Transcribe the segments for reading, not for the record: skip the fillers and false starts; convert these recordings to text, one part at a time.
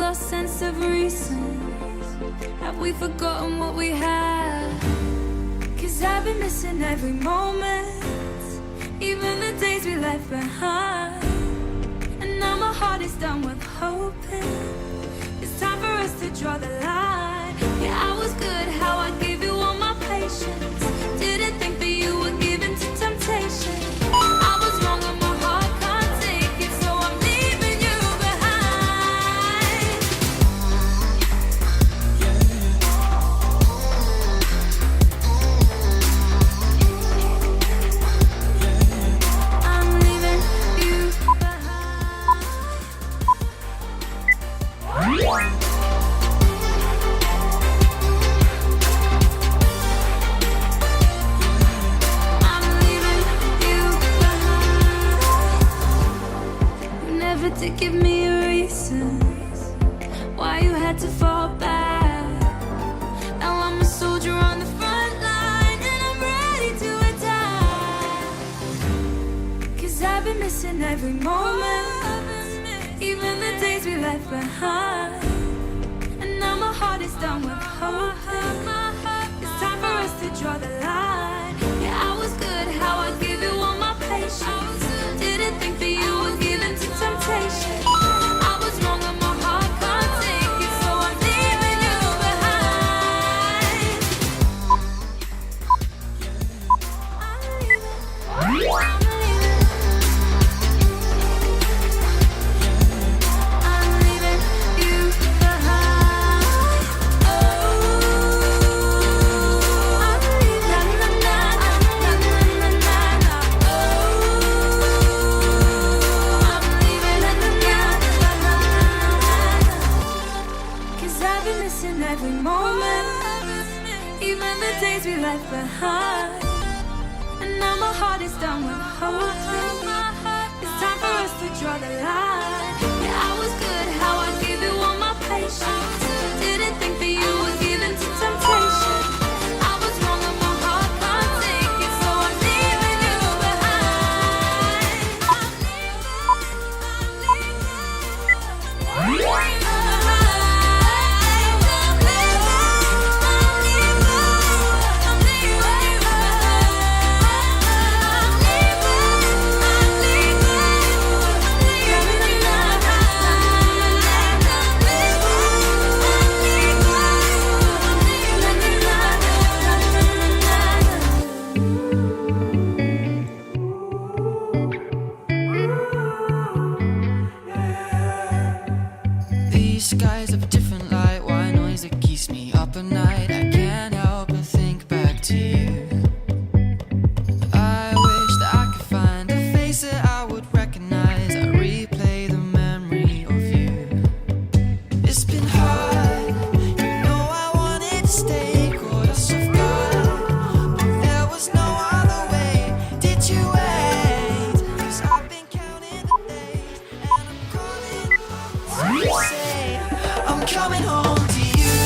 lost sense of reason? Have we forgotten what we had? 'Cause I've been missing every moment, even the days we left behind. And now my heart is done with hoping. It's time for us to draw the line. Yeah, I was good how I gave you all my patience. Didn't think that you were given to temptation. I was wrong and my heart can't take it, so I'm leaving you behind. I'm leaving you behind. To give me reasons why you had to fall back. Now I'm a soldier on the front line and I'm ready to attack. 'Cause I've been missing every moment, even the days we left behind. And now my heart is done with hoping. It's time for us to draw the line. Yeah, I was good how I gave you all my patience. Didn't think that you were given to temptation. I was wrong and my heart can't take it, so I'm leaving you behind. I'm leaving. I'm leaving you behind. Oh, I'm leaving. Na na na na na na na. Every moment, even the days we left behind. And now my heart is done with hoping. It's time for us to draw the line. Yeah, I was good how I gave you all my patience. Didn't think that you were given to temptation. I was wrong and my heart can't take it, so I'm leaving you behind. I'm leaving. These skies have a different light, white noise that keeps me up at night. I can't help but think back to you. I wish that I could find a face that I would recognize. I replay the memory of you. It's been hard, you know I wanted to stay, caught us off guard, but there was no other way. Did you wait? 'Cause I've been counting the days and I'm calling to say I'm coming home to you.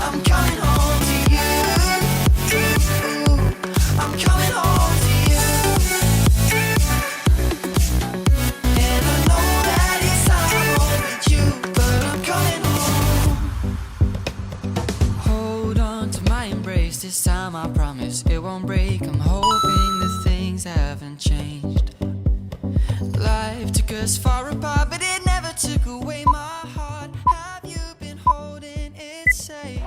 I'm coming home to you. I'm coming home to you. And I know that it's hard with you, but I'm coming home. Hold on to my embrace, this time I promise it won't break. I'm hoping that things haven't changed. Life took us far apart, but it never took away my heart. Have you been holding it safe?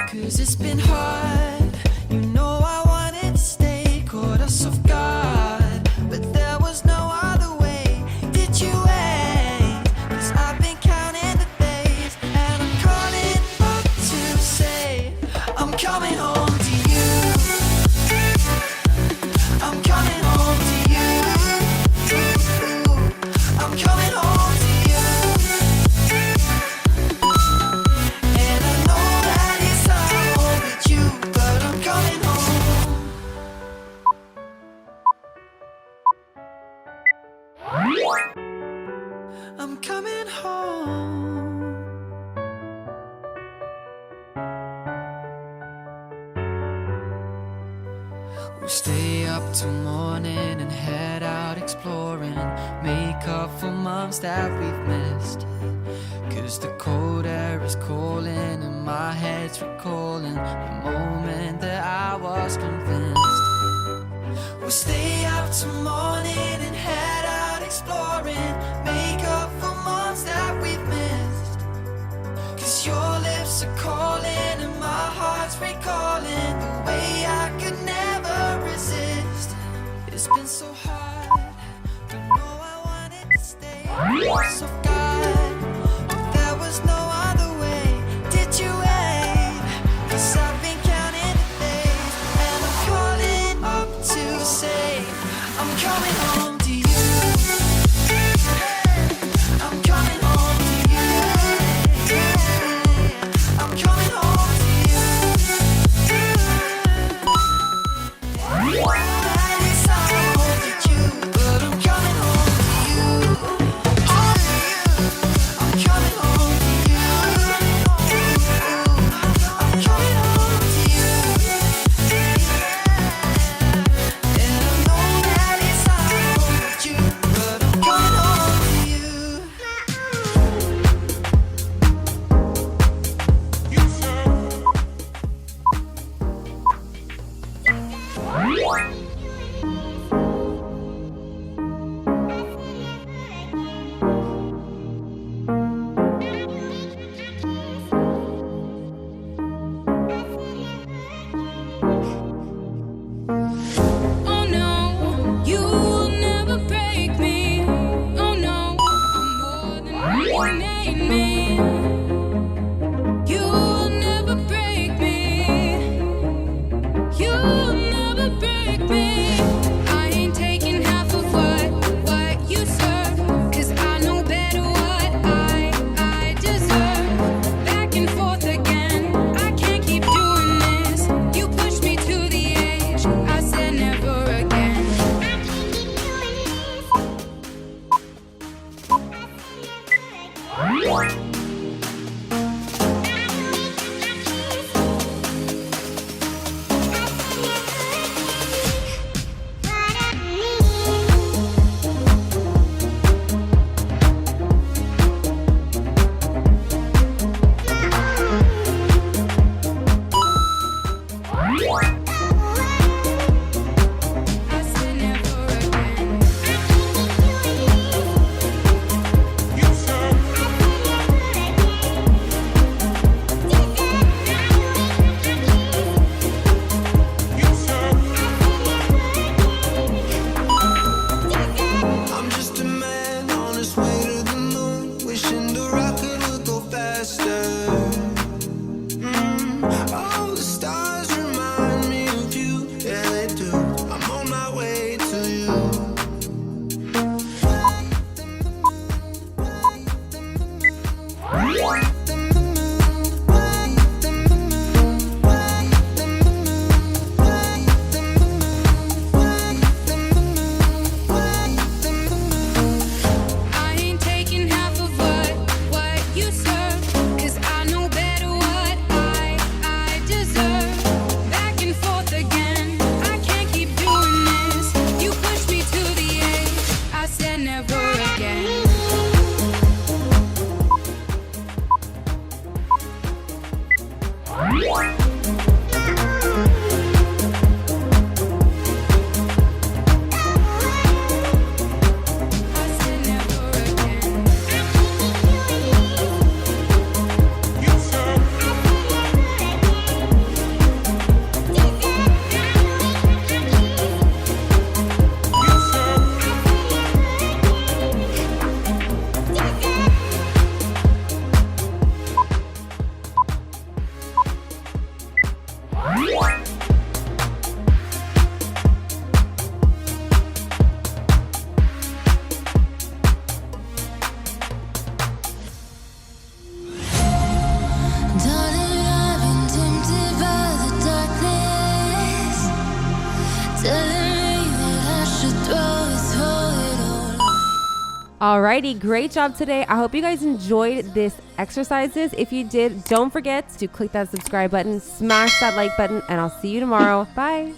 'Cause it's been hard, you know I wanted to stay, caught us off guard, but there was no other way. Did you wait? 'Cause I've been counting the days and I'm calling up to say I'm coming home to you. I'm coming home to you. I'm coming home to you. And I know that it's hard with you, but I'm coming home. We'll stay up till morning and head out exploring, make up for months that we've missed. Cause the cold air is calling and my head's recalling the moment that I was convinced. We'll stay up till morning and head out exploring, make up for months that we've missed. Cause your lips are calling and my heart's recalling the way I could never resist. It's been so hard, but no, I wanted to stay. So God, if there was no other way, did you wait? Cause I've been counting the days and I'm calling up to say I'm coming home to you. I'm coming home to you. I'm coming home to you. That is how I wanted you, but I'm coming home to you. I'm coming home to you. I'm coming home to you. And I know that is how I wanted you, but I'm coming home to you. Oh no, you will never break me. Oh no, I'm more than you made me. You will never break me. You will never break me. I ain't taking half of what you serve, 'cause I know better what I deserve. Back and forth again, I can't keep doing this. You push me to the edge, I said never again. I said never again. I'm just a man on his way to the moon, wishing the rocket would go faster. All the stars remind me of you, yeah they do. I'm on my way to you. I ain't taking half of what you serve, 'cause I know better what I deserve. Back and forth again, I can't keep doing this. You push me to the edge, I said never again. I said never again. Darling, I've been tempted by the darkness, telling me that I should throw it all. Alrighty, great job today. I hope you guys enjoyed this exercises. If you did, don't forget to click that subscribe button, smash that like button, and I'll see you tomorrow. Bye.